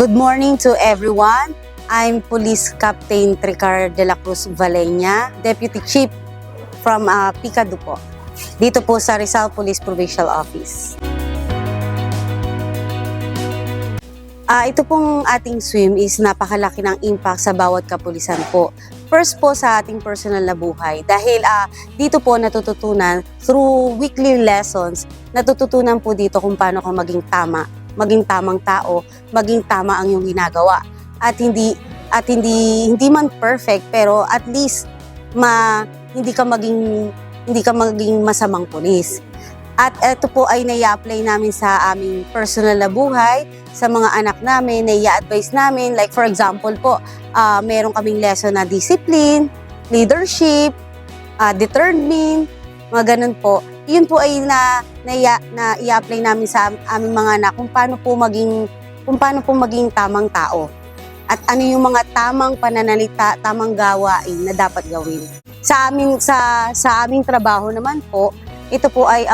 Good morning to everyone. I'm Police Captain Tricar de la Cruz Valleña, Deputy Chief from Picado po. Dito po sa Rizal Police Provincial Office. Ito pong ating swim is napakalaki ng impact sa bawat kapulisan po. First po sa ating personal na buhay dahil dito po natututunan through weekly lessons, natututunan po dito kung paano ka maging tama, maging tamang tao, maging tama ang iyong ginagawa. At hindi man perfect pero at least hindi ka maging masamang pulis. At ito po ay nai-apply namin sa aming personal na buhay, sa mga anak namin, nai-advise namin. Like for example po, meron kaming lesson na discipline, leadership, determine, mga ganun po. Yun po ay i-apply namin sa aming mga anak kung paano po maging tamang tao. At ano yung mga tamang pananalita, tamang gawain na dapat gawin. Sa aming trabaho naman po, ito po ay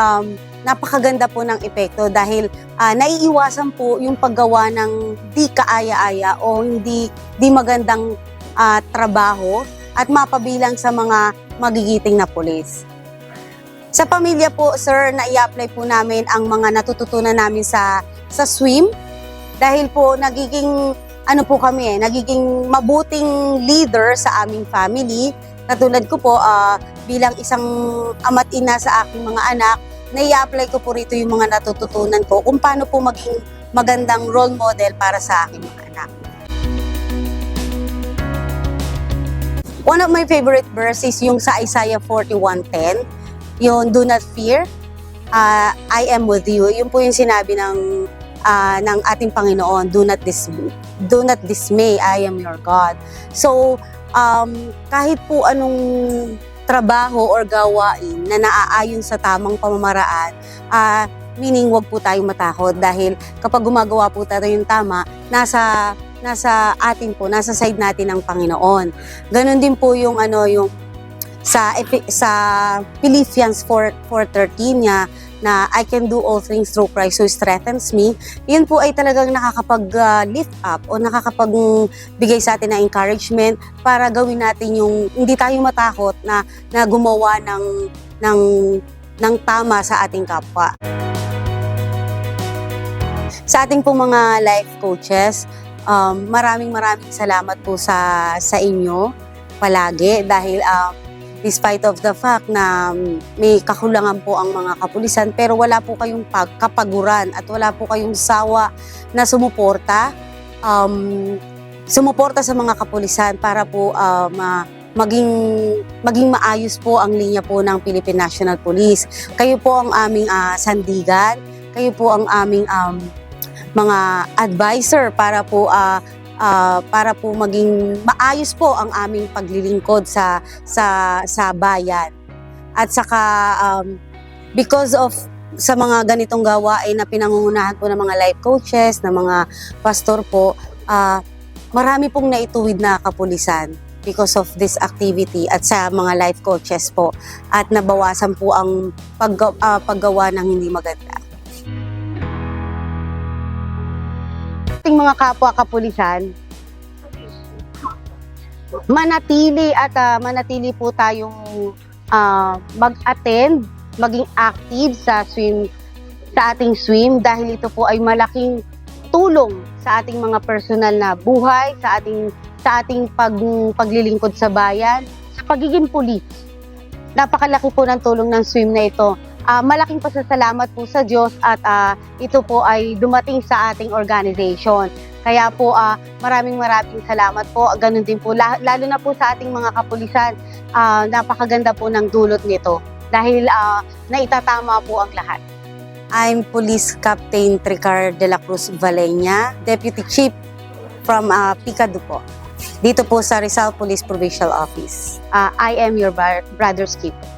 napakaganda po ng epekto dahil naiiwasan po yung paggawa ng di kaaya-aya o hindi magandang trabaho at mapabilang sa mga magigiting na pulis. Sa pamilya po, sir, nai-apply po namin ang mga natututunan namin sa swim dahil po nagiging mabuting leader sa aming family. Katulad ko po, bilang isang ama't ina sa aking mga anak, nai-apply ko po rito yung mga natututunan ko kung paano po maging magandang role model para sa aking mga anak. One of my favorite verses yung sa Isaiah 41:10, yung do not fear, I am with you. Yun po yung sinabi ng ating Panginoon, do not dismay, I am your God. So, kahit po anong trabaho or gawain na naaayon sa tamang pamamaraan, meaning wag po tayong matakot dahil kapag gumagawa po tayo yung tama, nasa atin po, nasa side natin ang Panginoon. Ganon din po yung sa Philippians 4:13 niya na I can do all things through Christ who strengthens me. Yun po ay talagang nakakapag-lift up o nakakapagbigay sa atin ng encouragement para gawin natin yung hindi tayo matakot na gumawa ng tama sa ating kapwa. Sa ating pong mga life coaches, maraming salamat po sa inyo palagi dahil despite of the fact na may kakulangan po ang mga kapulisan pero wala po kayong kapaguran at wala po kayong sawa na sumuporta sa mga kapulisan para po maging maayos po ang linya po ng Philippine National Police. Kayo po ang aming sandigan, kayo po ang aming mga advisor para po maging maayos po ang aming paglilingkod sa bayan. At saka because of sa mga ganitong gawain na pinangungunahan po ng mga life coaches, ng mga pastor po, marami pong naituwid na kapulisan because of this activity at sa mga life coaches po at nabawasan po ang paggawa ng hindi maganda. Ating mga kapwa kapulisan, manatili po tayong mag-attend, maging active sa ating swim dahil ito po ay malaking tulong sa ating mga personal na buhay, sa ating paglilingkod sa bayan, sa pagiging pulis. Napakalaki po ng tulong ng swim na ito. Malaking pasasalamat po sa Diyos at ito po ay dumating sa ating organization. Kaya po maraming salamat po. Ganun din po, lalo na po sa ating mga kapulisan, napakaganda po ng dulot nito dahil naitatama po ang lahat. I'm Police Captain Tricar de la Cruz Valleña, Deputy Chief from Picado po. Dito po sa Rizal Police Provincial Office. I am your brother's keeper.